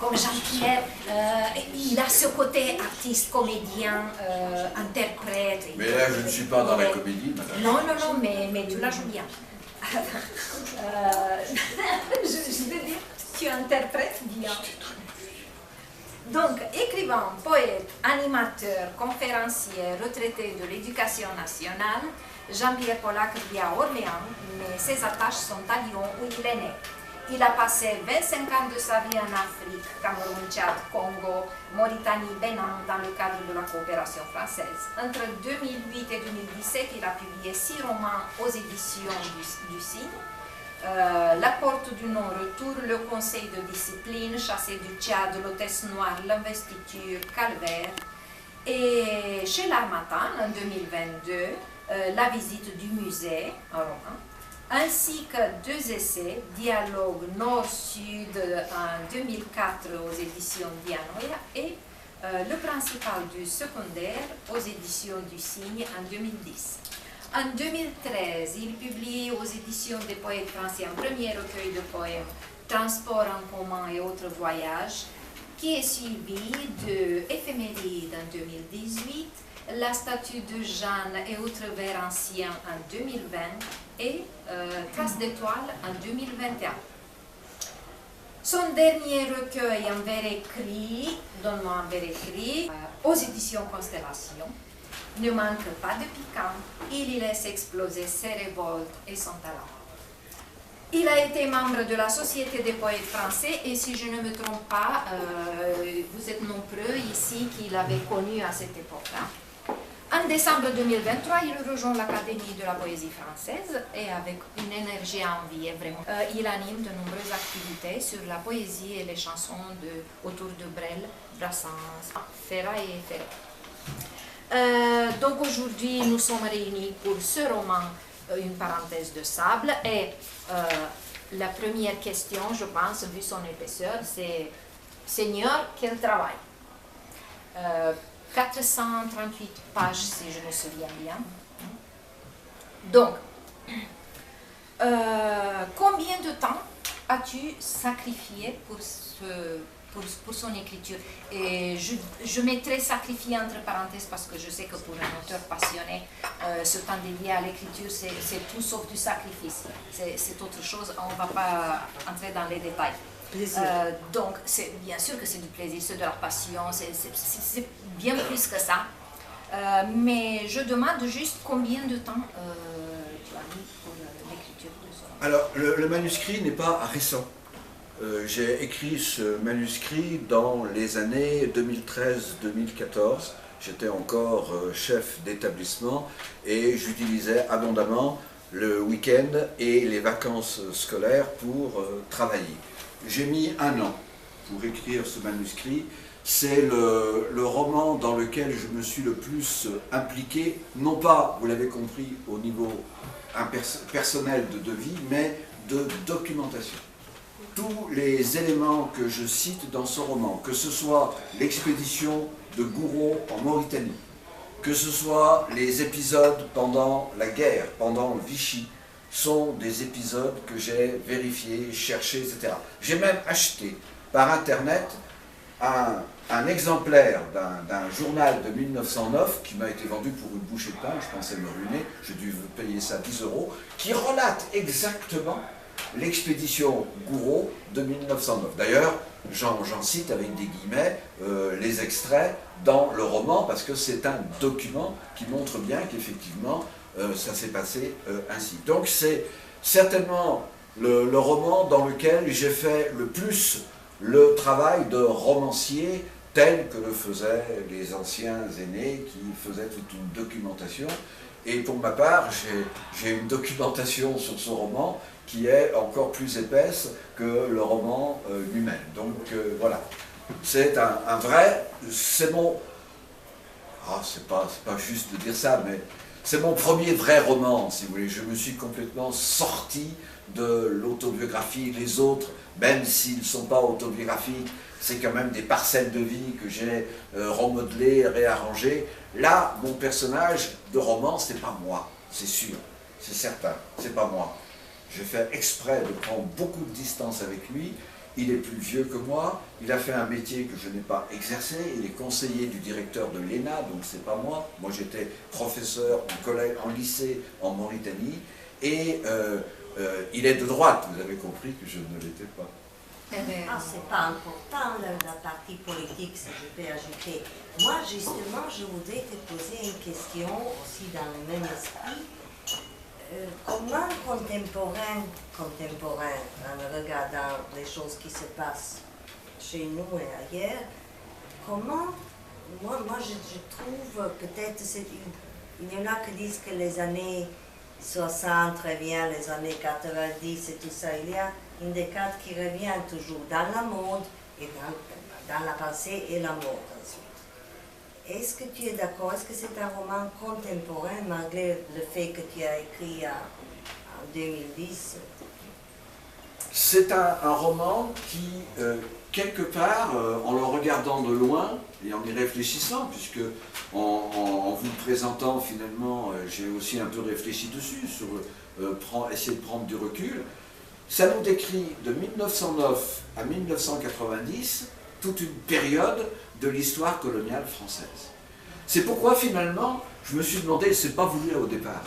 comme Jean-Pierre, il a ce côté artiste, comédien, interprète. Mais là, je ne suis pas dans la comédie, madame. Non, non, non, mais tu la joues bien. Je veux dire, tu interprètes bien. Donc, écrivain, poète, animateur, conférencier, retraité de l'éducation nationale, Jean-Pierre Polak vit à Orléans, mais ses attaches sont à Lyon où il est né. Il a passé 25 ans de sa vie en Afrique, Cameroun, Tchad, Congo, Mauritanie, Bénin, dans le cadre de la coopération française. Entre 2008 et 2017, il a publié 6 romans aux éditions du Cygne. La porte du non-retour, le conseil de discipline, Chassé du Tchad, l'hôtesse noire, l'investiture, Calvaire. Et chez l'Harmattan, en 2022, la visite du musée, un roman, ainsi que 2 essais, Dialogue Nord-Sud en 2004 aux éditions Dianoia et le principal du secondaire aux éditions du Cygne en 2010. En 2013, il publie aux éditions des poètes français un premier recueil de poèmes, Transport en commun et autres voyages, qui est suivi de Éphéméride en 2018, La statue de Jeanne et autres vers anciens en 2020 et Traces d'étoiles en 2021. Son dernier recueil en vers écrit, Donne-moi un vers écrit, aux éditions Constellation, ne manque pas de piquant, il y laisse exploser ses révoltes et son talent. Il a été membre de la Société des poètes français et si je ne me trompe pas, vous êtes nombreux ici qui l'avaient connu à cette époque-là. En décembre 2023, il rejoint l'Académie de la poésie française et avec une énergie envie, vraiment. Il anime de nombreuses activités sur la poésie et les chansons autour de Brel, Brassens, Ferrat et Ferrat. Donc aujourd'hui, nous sommes réunis pour ce roman, Une parenthèse de sable. Et la première question, je pense, vu son épaisseur, c'est Seigneur, quel travail 438 pages, si je me souviens bien. Donc, combien de temps as-tu sacrifié pour son écriture? Et je mettrai sacrifié entre parenthèses parce que je sais que pour un auteur passionné, ce temps dédié à l'écriture, c'est tout sauf du sacrifice. C'est autre chose, on ne va pas entrer dans les détails. Donc, bien sûr que c'est du plaisir, c'est de la passion, c'est bien plus que ça. Mais je demande juste combien de temps tu as mis pour l'écriture de ce roman. Alors, le manuscrit n'est pas récent. J'ai écrit ce manuscrit dans les années 2013-2014. J'étais encore chef d'établissement et j'utilisais abondamment le week-end et les vacances scolaires pour travailler. J'ai mis 1 an pour écrire ce manuscrit. C'est le roman dans lequel je me suis le plus impliqué, non pas, vous l'avez compris, au niveau personnel de vie, mais de documentation. Tous les éléments que je cite dans ce roman, que ce soit l'expédition de Gouraud en Mauritanie, que ce soit les épisodes pendant la guerre, pendant Vichy, sont des épisodes que j'ai vérifiés, cherchés, etc. J'ai même acheté par internet un exemplaire d'un journal de 1909 qui m'a été vendu pour une bouchée de pain, je pensais me ruiner, j'ai dû payer ça 10 €, qui relate exactement l'expédition Gouraud de 1909. D'ailleurs, j'en cite avec des guillemets les extraits dans le roman parce que c'est un document qui montre bien qu'effectivement ça s'est passé ainsi. Donc c'est certainement le roman dans lequel j'ai fait le plus le travail de romancier tel que le faisaient les anciens aînés qui faisaient toute une documentation. Et pour ma part, j'ai une documentation sur ce roman qui est encore plus épaisse que le roman lui-même. Donc voilà, c'est un vrai, c'est mon... Ah, c'est pas juste de dire ça, mais c'est mon premier vrai roman, si vous voulez. Je me suis complètement sorti de l'autobiographie. Les autres, même s'ils ne sont pas autobiographiques, c'est quand même des parcelles de vie que j'ai remodelées, réarrangées. Là, mon personnage de roman, c'est pas moi, c'est sûr, c'est certain, c'est pas moi. J'ai fait exprès de prendre beaucoup de distance avec lui il est plus vieux que moi, il a fait un métier que je n'ai pas exercé, il est conseiller du directeur de l'ENA, donc c'est pas moi. Moi j'étais professeur en collège, en lycée en Mauritanie, et il est de droite, vous avez compris que je ne l'étais pas. Ah, c'est pas important la partie politique, si je peux ajouter. Moi, justement, je voudrais te poser une question aussi dans le même esprit. Comment contemporain, en regardant les choses qui se passent chez nous et ailleurs, comment, moi je trouve peut-être, il y en a qui disent que les années 60 revient, les années 90 et tout ça, il y a une décade qui revient toujours dans la mode et dans la pensée et la mode ensuite. Est-ce que tu es d'accord? Est-ce que c'est un roman contemporain malgré le fait que tu as écrit en 2010? C'est un roman qui, quelque part, en le regardant de loin et en y réfléchissant, puisque en vous le présentant finalement, j'ai aussi un peu réfléchi dessus, sur essayer de prendre du recul, ça nous décrit de 1909 à 1990 toute une période de l'histoire coloniale française. C'est pourquoi finalement, je me suis demandé, c'est pas voulu au départ,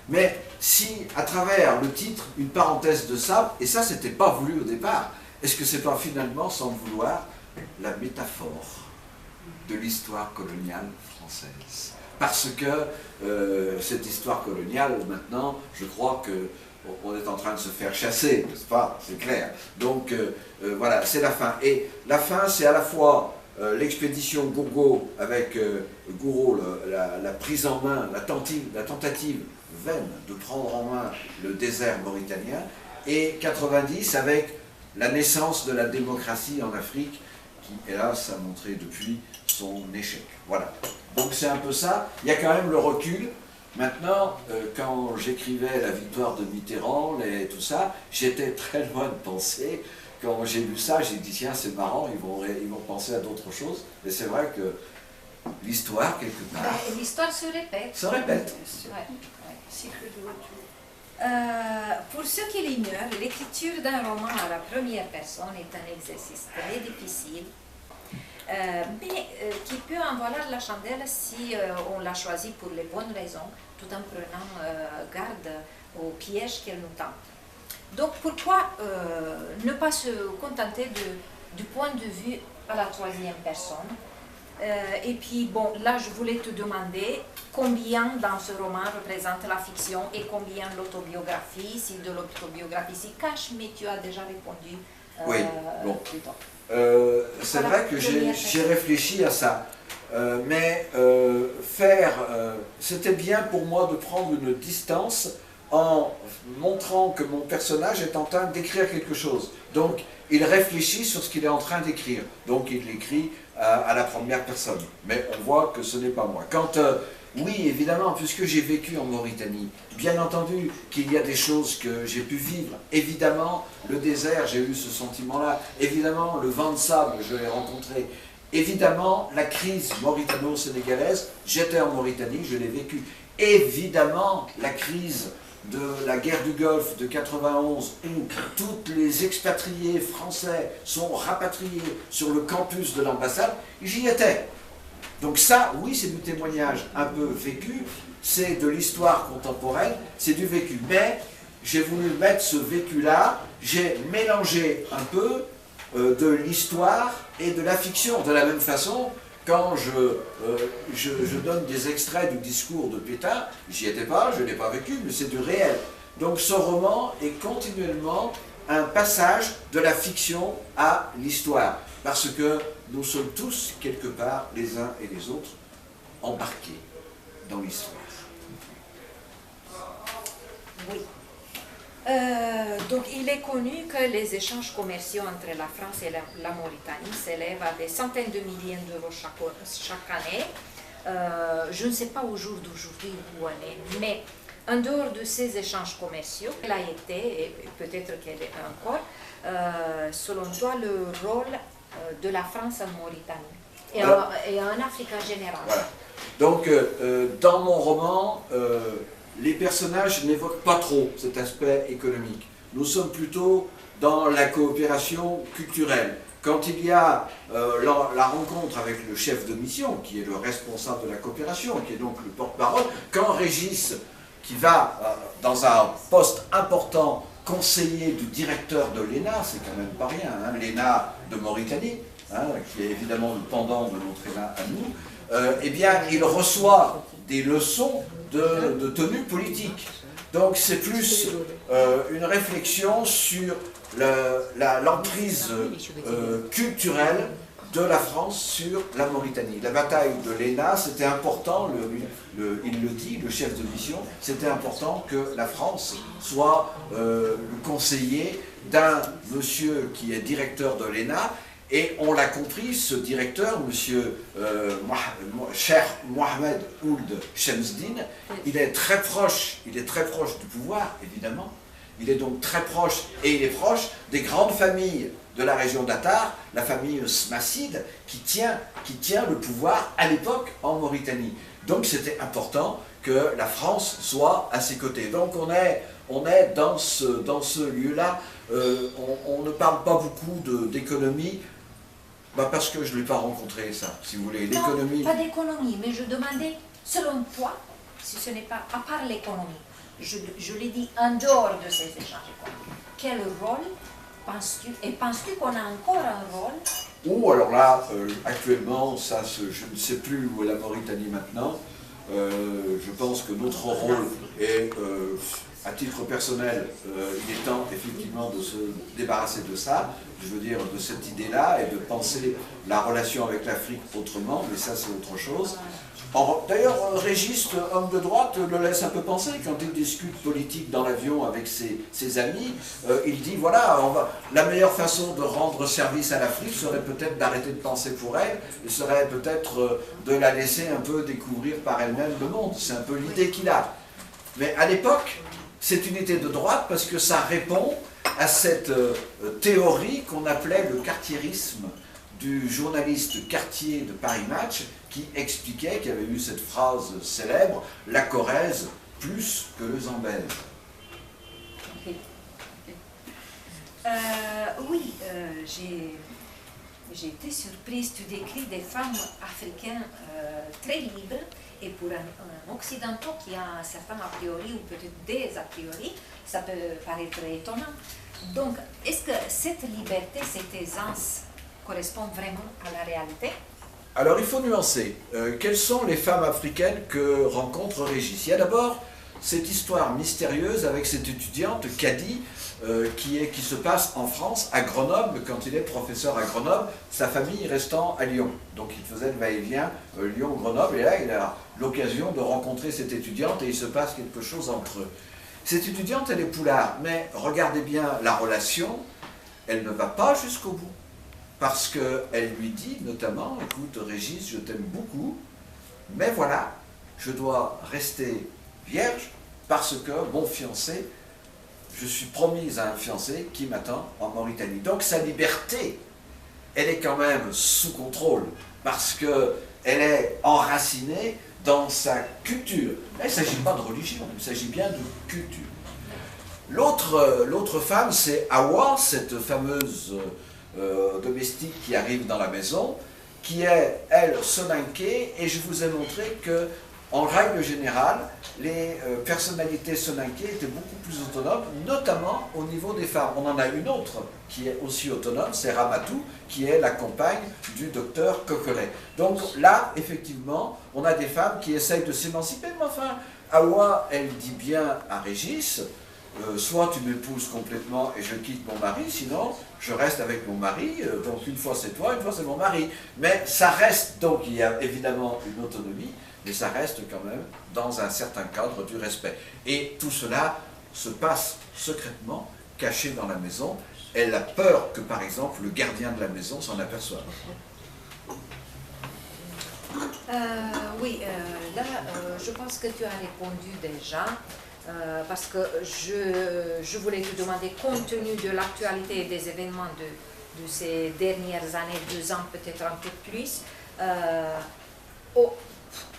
mais si à travers le titre, une parenthèse de ça, et ça c'était pas voulu au départ, est-ce que c'est pas finalement, sans le vouloir, la métaphore de l'histoire coloniale française? Parce que cette histoire coloniale, maintenant, je crois que on est en train de se faire chasser, n'est-ce pas? C'est clair. Donc voilà, c'est la fin. Et la fin, c'est à la fois l'expédition Gourgaud avec Gouraud, la prise en main, la tentative vaine de prendre en main le désert mauritanien, et 90 avec la naissance de la démocratie en Afrique, qui hélas a montré depuis son échec. Voilà. Donc c'est un peu ça. Il y a quand même le recul. Maintenant, quand j'écrivais La victoire de Mitterrand et tout ça, j'étais très loin de penser. Quand j'ai lu ça, j'ai dit tiens, c'est marrant, ils vont penser à d'autres choses. Mais c'est vrai que l'histoire, quelque part... L'histoire se répète. Se répète. Pour ceux qui l'ignorent, l'écriture d'un roman à la première personne est un exercice très difficile, mais qui peut en valoir la chandelle si on l'a choisi pour les bonnes raisons, tout en prenant garde aux pièges qu'elle nous tente. Donc pourquoi ne pas se contenter du point de vue à la troisième personne? Et puis bon, là je voulais te demander combien dans ce roman représente la fiction et combien l'autobiographie, si de l'autobiographie s'y cache, mais tu as déjà répondu oui, bon. plus tôt. C'est vrai que j'ai réfléchi à ça, mais c'était bien pour moi de prendre une distance en montrant que mon personnage est en train d'écrire quelque chose. Donc il réfléchit sur ce qu'il est en train d'écrire, donc il l'écrit à la première personne, mais on voit que ce n'est pas moi. Oui, évidemment, puisque j'ai vécu en Mauritanie, bien entendu qu'il y a des choses que j'ai pu vivre. Évidemment, le désert, j'ai eu ce sentiment-là. Évidemment, le vent de sable, je l'ai rencontré. Évidemment, la crise mauritano-sénégalaise, j'étais en Mauritanie, je l'ai vécue. Évidemment, la crise de la guerre du Golfe de 91, où tous les expatriés français sont rapatriés sur le campus de l'ambassade, j'y étais. Donc ça, oui, c'est du témoignage un peu vécu, c'est de l'histoire contemporaine, c'est du vécu. Mais j'ai voulu mettre ce vécu-là, j'ai mélangé un peu de l'histoire et de la fiction. De la même façon, quand je donne des extraits du discours de Pétain, j'y étais pas, je ne l'ai pas vécu, mais c'est du réel. Donc ce roman est continuellement un passage de la fiction à l'histoire. Parce que nous sommes tous, quelque part, les uns et les autres, embarqués dans l'histoire. Oui. Donc il est connu que les échanges commerciaux entre la France et la Mauritanie s'élèvent à des centaines de milliers d'euros chaque année. Je ne sais pas au jour d'aujourd'hui où on est, mais en dehors de ces échanges commerciaux, quel a été, et peut-être qu'elle est encore, selon toi, le rôle de la France en Mauritanie et en Afrique en général? Voilà. Donc, dans mon roman, les personnages n'évoquent pas trop cet aspect économique. nous sommes plutôt dans la coopération culturelle. Quand il y a la rencontre avec le chef de mission, qui est le responsable de la coopération, qui est donc le porte-parole, quand Régis, qui va dans un poste important, conseiller du directeur de l'ENA, c'est quand même pas rien, hein, l'ENA de Mauritanie, hein, qui est évidemment le pendant de notre ENA à nous, eh bien, il reçoit des leçons de tenue politique. Donc c'est plus une réflexion sur l'emprise culturelle de la France sur la Mauritanie. La bataille de l'ENA, c'était important, il le dit, le chef de mission, c'était important que la France soit le conseiller d'un monsieur qui est directeur de l'ENA, et on l'a compris, ce directeur, monsieur Cheikh Mohamed Ould Chemseddine, il est très proche du pouvoir, évidemment. Il est donc très proche, et il est proche des grandes familles de la région d'Attar, la famille Smasside, qui tient le pouvoir à l'époque en Mauritanie. Donc c'était important que la France soit à ses côtés. Donc on est dans ce lieu-là, on ne parle pas beaucoup d'économie, parce que je ne l'ai pas rencontré, ça, si vous voulez. L'économie. Non, pas d'économie, mais je demandais, selon toi, si ce n'est pas, à part l'économie, je l'ai dit en dehors de ces échanges, quel rôle penses-tu, et penses-tu qu'on a encore un rôle? Oh, alors là, actuellement, ça, je ne sais plus où est la Mauritanie maintenant. Je pense que notre rôle est, à titre personnel, il est temps effectivement de se débarrasser de ça, je veux dire de cette idée-là, et de penser la relation avec l'Afrique autrement, mais ça c'est autre chose. D'ailleurs, Régis, homme de droite, le laisse un peu penser quand il discute politique dans l'avion avec ses amis. Il dit, voilà, la meilleure façon de rendre service à l'Afrique serait peut-être d'arrêter de penser pour elle, et serait peut-être de la laisser un peu découvrir par elle-même le monde. C'est un peu l'idée qu'il a. Mais à l'époque, c'est une idée de droite parce que ça répond à cette théorie qu'on appelait le cartiérisme du journaliste Cartier de Paris Match, qui expliquait, qui avait eu cette phrase célèbre, « La Corrèze plus que le Zambèze ». Oui, j'ai été surprise. Tu décris des femmes africaines très libres, et pour un occidental qui a un certain a priori, ou peut-être des a priori, ça peut paraître étonnant. Donc, est-ce que cette liberté, cette aisance correspond vraiment à la réalité? Alors il faut nuancer. Quelles sont les femmes africaines que rencontre Régis? Il y a d'abord cette histoire mystérieuse avec cette étudiante, Kadi, qui se passe en France, à Grenoble, quand il est professeur à Grenoble, sa famille restant à Lyon. Donc il faisait le va-et-vient Lyon-Grenoble, et là il a l'occasion de rencontrer cette étudiante et il se passe quelque chose entre eux. Cette étudiante, elle est poulard, mais regardez bien la relation, elle ne va pas jusqu'au bout. Parce qu'elle lui dit notamment, écoute Régis, je t'aime beaucoup, mais voilà, je dois rester vierge parce que mon fiancé, je suis promise à un fiancé qui m'attend en Mauritanie. Donc sa liberté, elle est quand même sous contrôle parce qu'elle est enracinée dans sa culture. Là, il ne s'agit pas de religion, il s'agit bien de culture. L'autre femme, c'est Awa, cette fameuse domestique qui arrive dans la maison, qui est, elle, soninké, et je vous ai montré que, en règle générale, les personnalités soninké étaient beaucoup plus autonomes, notamment au niveau des femmes. On en a une autre qui est aussi autonome, c'est Ramatou, qui est la compagne du docteur Coqueret. Donc là, effectivement, on a des femmes qui essayent de s'émanciper, mais enfin, Awa, elle dit bien à Régis, soit tu m'épouses complètement et je quitte mon mari, sinon je reste avec mon mari, donc une fois c'est toi, une fois c'est mon mari. Mais ça reste, donc il y a évidemment une autonomie, mais ça reste quand même dans un certain cadre du respect. Et tout cela se passe secrètement, caché dans la maison. Elle a peur que par exemple le gardien de la maison s'en aperçoive. Oui, là je pense que tu as répondu déjà. Parce que je voulais te demander, compte tenu de l'actualité et des événements de ces dernières années, 2 ans, peut-être un peu plus,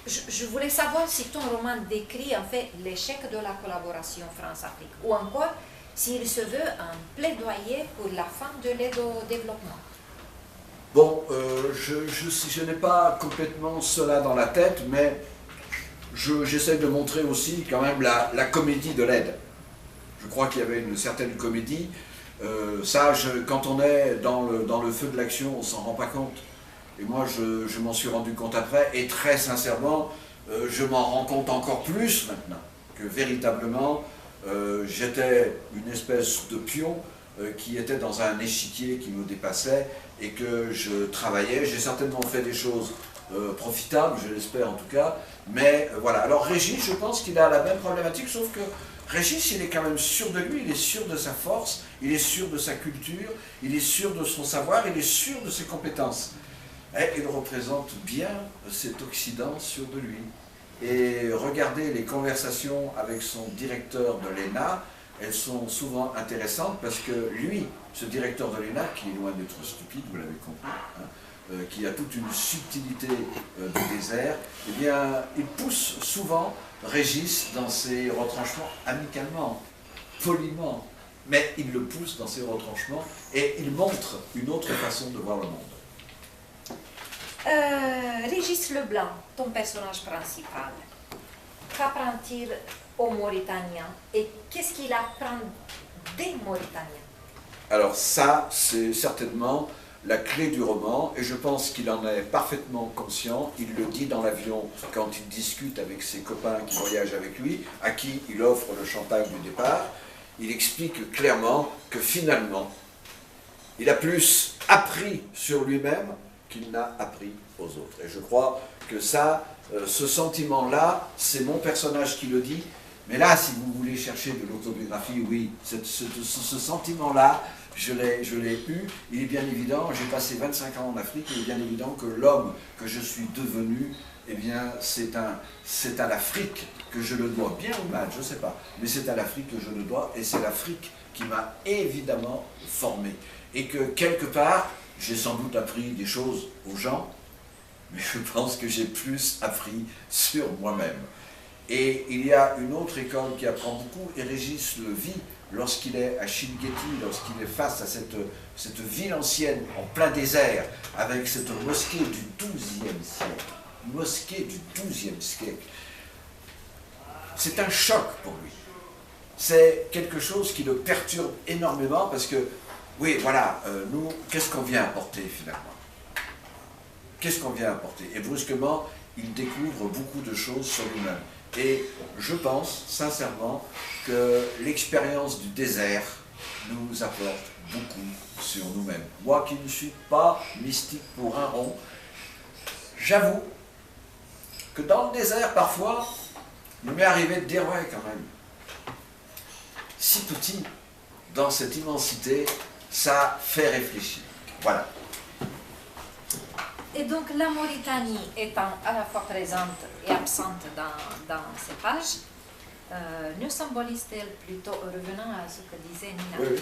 je voulais savoir si ton roman décrit en fait l'échec de la collaboration France-Afrique, ou encore s'il se veut un plaidoyer pour la fin de l'aide au développement. Bon, je n'ai pas complètement cela dans la tête, mais j'essaie de montrer aussi quand même la comédie de l'aide. Je crois qu'il y avait une certaine comédie. Quand on est dans le feu de l'action, on ne s'en rend pas compte. Et moi, je m'en suis rendu compte après, et très sincèrement, je m'en rends compte encore plus maintenant, que véritablement, j'étais une espèce de pion qui était dans un échiquier qui me dépassait, et que je travaillais. J'ai certainement fait des choses profitables, je l'espère en tout cas, mais voilà. Alors Régis, je pense qu'il a la même problématique, sauf que Régis, il est quand même sûr de lui, il est sûr de sa force, il est sûr de sa culture, il est sûr de son savoir, il est sûr de ses compétences. Et il représente bien cet Occident sûr de lui. Et regardez les conversations avec son directeur de l'ENA, elles sont souvent intéressantes parce que lui, ce directeur de l'ENA, qui est loin d'être stupide, vous l'avez compris, hein, qui a toute une subtilité du désert, eh bien, il pousse souvent Régis dans ses retranchements amicalement, poliment, mais il le pousse dans ses retranchements et il montre une autre façon de voir le monde. Régis Leblanc, ton personnage principal, qu'apprend-il aux Mauritaniens et qu'est-ce qu'il apprend des Mauritaniens? Alors ça, c'est certainement la clé du roman, et je pense qu'il en est parfaitement conscient. Il le dit dans l'avion quand il discute avec ses copains qui voyagent avec lui, à qui il offre le champagne du départ. Il explique clairement que finalement, il a plus appris sur lui-même qu'il n'a appris aux autres. Et je crois que ça, ce sentiment-là, c'est mon personnage qui le dit. Mais là, si vous voulez chercher de l'autobiographie, oui, ce sentiment-là, je l'ai eu. Il est bien évident, j'ai passé 25 ans en Afrique, il est bien évident que l'homme que je suis devenu, eh bien, c'est à l'Afrique que je le dois, bien ou mal, je ne sais pas, mais c'est à l'Afrique que je le dois, et c'est l'Afrique qui m'a évidemment formé. Et que quelque part, j'ai sans doute appris des choses aux gens, mais je pense que j'ai plus appris sur moi-même. Et il y a une autre école qui apprend beaucoup, et Régis le vit lorsqu'il est à Chilgueti, lorsqu'il est face à cette ville ancienne en plein désert, avec cette mosquée du XIIe siècle. Une mosquée du XIIe siècle. C'est un choc pour lui. C'est quelque chose qui le perturbe énormément parce que, oui, voilà, nous, qu'est-ce qu'on vient apporter finalement? Qu'est-ce qu'on vient apporter? Et brusquement, il découvre beaucoup de choses sur lui-même. Et je pense, sincèrement, que l'expérience du désert nous apporte beaucoup sur nous-mêmes. Moi qui ne suis pas mystique pour un rond, j'avoue que dans le désert, parfois, il m'est arrivé de dire, ouais, quand même, si petit, dans cette immensité, ça fait réfléchir. Voilà. Et donc la Mauritanie étant à la fois présente et absente dans ces pages, ne symbolise-t-elle plutôt, revenant à ce que disait Nina, Oui.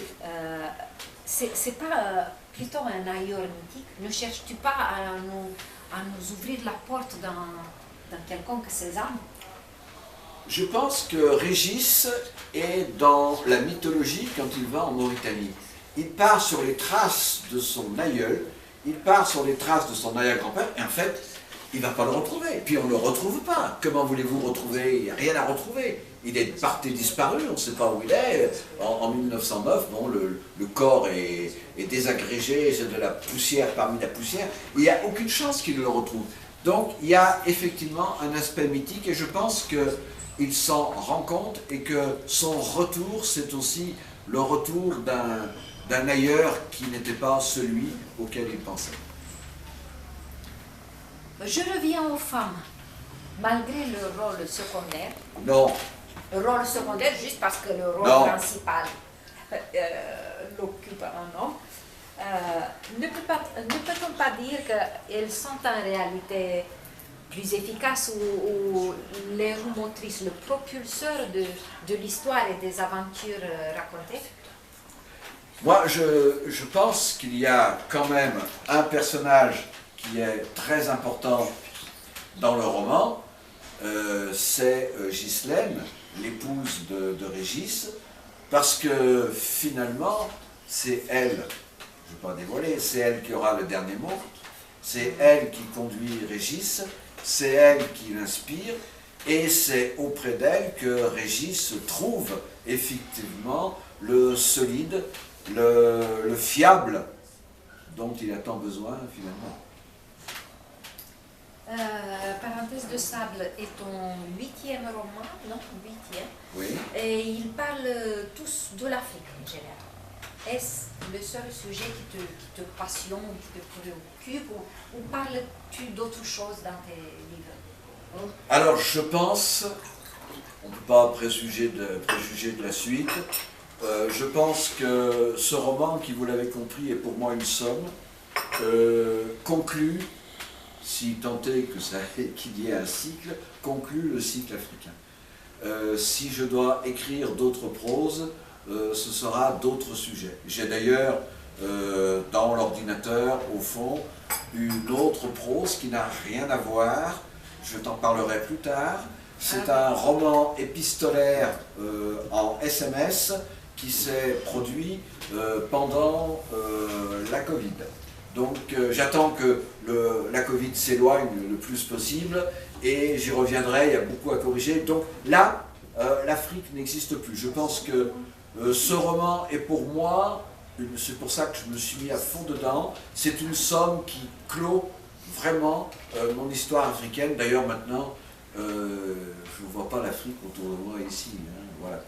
C'est pas plutôt un ailleurs mythique? Ne cherches-tu pas à nous ouvrir la porte dans quelconque sésame? Je pense que Régis est dans la mythologie quand il va en Mauritanie. Il part sur les traces de son aïeul, il part sur les traces de son arrière-grand-père, et en fait, il ne va pas le retrouver. Puis on ne le retrouve pas. Comment voulez-vous retrouver? Il n'y a rien à retrouver. Il est parti disparu, on ne sait pas où il est. En 1909, bon, le corps est désagrégé, c'est de la poussière parmi la poussière. Il n'y a aucune chance qu'il le retrouve. Donc il y a effectivement un aspect mythique, et je pense qu'il s'en rend compte, et que son retour, c'est aussi le retour d'un ailleurs qui n'était pas celui auquel il pensait. Je reviens aux femmes, malgré le rôle secondaire. Non. Le rôle secondaire juste parce que le rôle Non. principal l'occupe un homme. Ne peut-on pas dire qu'elles sont en réalité plus efficaces ou les roues motrices, le propulseur de l'histoire et des aventures racontées? Moi, je pense qu'il y a quand même un personnage qui est très important dans le roman, c'est Ghislaine, l'épouse de Régis, Parce que finalement, c'est elle, je ne vais pas dévoiler, c'est elle qui aura le dernier mot, c'est elle qui conduit Régis, c'est elle qui l'inspire, et c'est auprès d'elle que Régis trouve effectivement le solide, le fiable dont il a tant besoin finalement. Parenthèse de sable est ton 8e roman, non 8e, Oui. et il parle tous de l'Afrique en général. Est-ce le seul sujet qui te passionne, qui te préoccupe, ou parles-tu d'autres choses dans tes livres? Alors je pense, on ne peut pas préjuger de la suite, je pense que ce roman, qui vous l'avez compris, est pour moi une somme, conclut, si tant est qu'il y ait un cycle, conclut le cycle africain. Si je dois écrire d'autres proses, ce sera d'autres sujets. J'ai d'ailleurs dans l'ordinateur, au fond, une autre prose qui n'a rien à voir, je t'en parlerai plus tard. C'est un roman épistolaire en SMS qui s'est produit pendant la Covid. Donc j'attends que la Covid s'éloigne le plus possible et j'y reviendrai, il y a beaucoup à corriger. Donc là, l'Afrique n'existe plus. Je pense que ce roman est pour moi, c'est pour ça que je me suis mis à fond dedans, c'est une somme qui clôt vraiment mon histoire africaine. D'ailleurs maintenant, je ne vois pas l'Afrique autour de moi ici. Hein, voilà.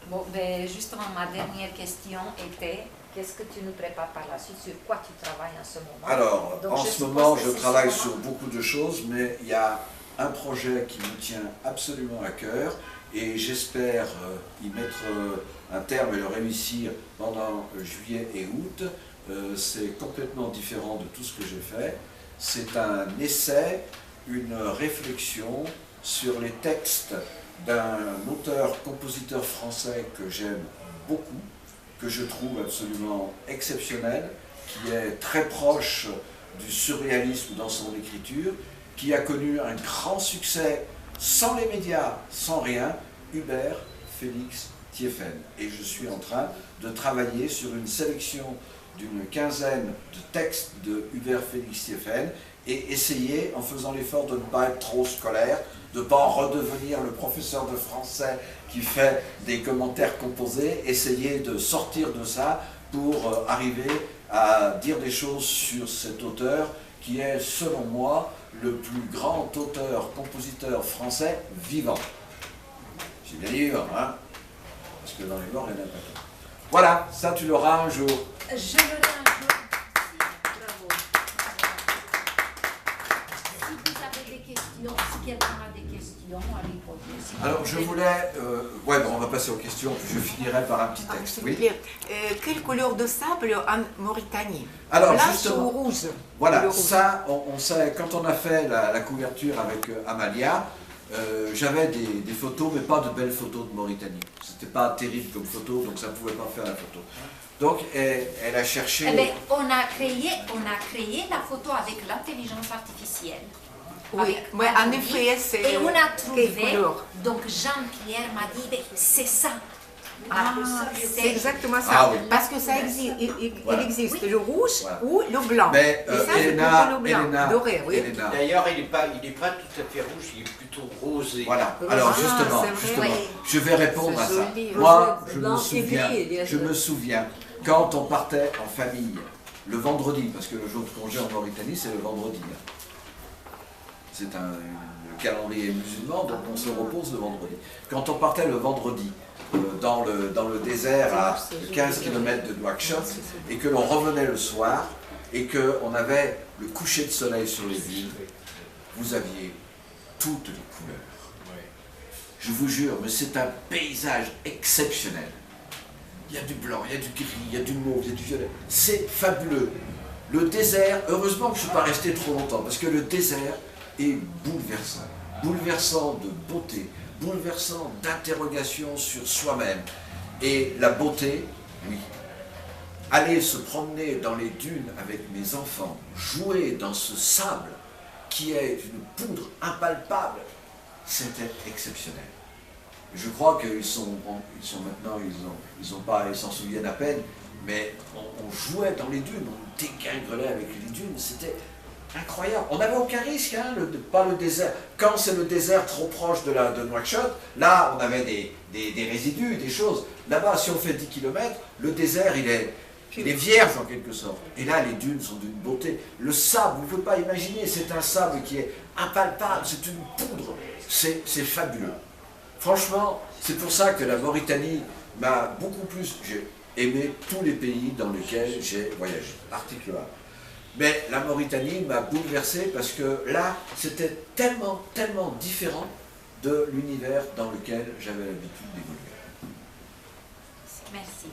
Bon, ben, justement, ma dernière question était, qu'est-ce que tu nous prépares par la suite, sur quoi tu travailles en ce moment? Alors, donc, en ce moment, je travaille sur beaucoup de choses, mais il y a un projet qui me tient absolument à cœur et j'espère y mettre un terme et le réussir pendant juillet et août. C'est complètement différent de tout ce que j'ai fait. C'est un essai, une réflexion sur les textes d'un auteur-compositeur français que j'aime beaucoup, que je trouve absolument exceptionnel, qui est très proche du surréalisme dans son écriture, qui a connu un grand succès sans les médias, sans rien, Hubert Félix Thiéphène. Et je suis en train de travailler sur une sélection d'une quinzaine de textes de Hubert Félix Thiéphène et essayer, en faisant l'effort de ne pas être trop scolaire, de ne pas redevenir le professeur de français qui fait des commentaires composés, essayer de sortir de ça pour arriver à dire des choses sur cet auteur qui est, selon moi, le plus grand auteur-compositeur français vivant. J'ai bien dit vivant, hein, parce que dans les morts, il n'y en a pas tout. Voilà, ça tu l'auras un jour. Je l'aurai un jour. Bravo. Si vous avez des questions, si quelqu'un a des questions à lui poser. Alors je voulais... ouais, bon, on va passer aux questions, puis je finirai par un petit texte. Oui. Quelle couleur de sable en Mauritanie? Alors, blanche justement, ou rouge? Voilà, ça, on sait, quand on a fait la couverture avec Amalia, j'avais des photos, mais pas de belles photos de Mauritanie. C'était pas terrible comme photo, donc ça ne pouvait pas faire la photo. Donc, elle a cherché... Eh bien, on a créé la photo avec l'intelligence artificielle. Oui, mais en effet, c'est... Et on a trouvé, couleur? donc Jean-Pierre m'a dit, c'est ça. Ah, c'est exactement ça. Ah oui. Parce que ça existe, il existe Oui. le rouge Voilà. ou le blanc. Mais Et ça, c'est plutôt le blanc, Elena, doré, oui. Elena, D'ailleurs, il n'est pas tout à fait rouge, il est plutôt rosé. voilà. Alors Ah, justement, c'est vrai. je vais répondre à C'est ça. joli. Moi, Blanc et gris, je me souviens, quand on partait en famille, le vendredi, parce que le jour de congé en Mauritanie, c'est le vendredi. C'est un calendrier musulman, donc on se repose le vendredi. Quand on partait le vendredi, dans le désert à 15 km de Nouakchott, et que l'on revenait le soir, et qu'on avait le coucher de soleil sur les villes, vous aviez toutes les couleurs. Je vous jure, mais c'est un paysage exceptionnel. Il y a du blanc, il y a du gris, il y a du mauve, il y a du violet. C'est fabuleux. Le désert, heureusement que je ne suis pas resté trop longtemps, parce que le désert est bouleversant. Bouleversant de beauté, bouleversant d'interrogation sur soi-même. Et la beauté, oui. Aller se promener dans les dunes avec mes enfants, jouer dans ce sable qui est une poudre impalpable, c'était exceptionnel. Je crois qu'ils sont maintenant, ils s'en souviennent à peine, mais on jouait dans les dunes, on dégringolait avec les dunes, c'était incroyable. On n'avait aucun risque, hein, pas le désert. Quand c'est le désert trop proche de Nouakchott, là on avait des résidus, des choses. Là-bas, si on fait 10 km, le désert il est vierge en quelque sorte. Et là, les dunes sont d'une beauté. Le sable, vous ne pouvez pas imaginer, c'est un sable qui est impalpable, c'est une poudre. C'est fabuleux. Franchement, c'est pour ça que la Mauritanie m'a beaucoup plus... J'ai aimé tous les pays dans lesquels j'ai voyagé, particulièrement. Mais la Mauritanie m'a bouleversé parce que là, c'était tellement, tellement différent de l'univers dans lequel j'avais l'habitude d'évoluer. Merci.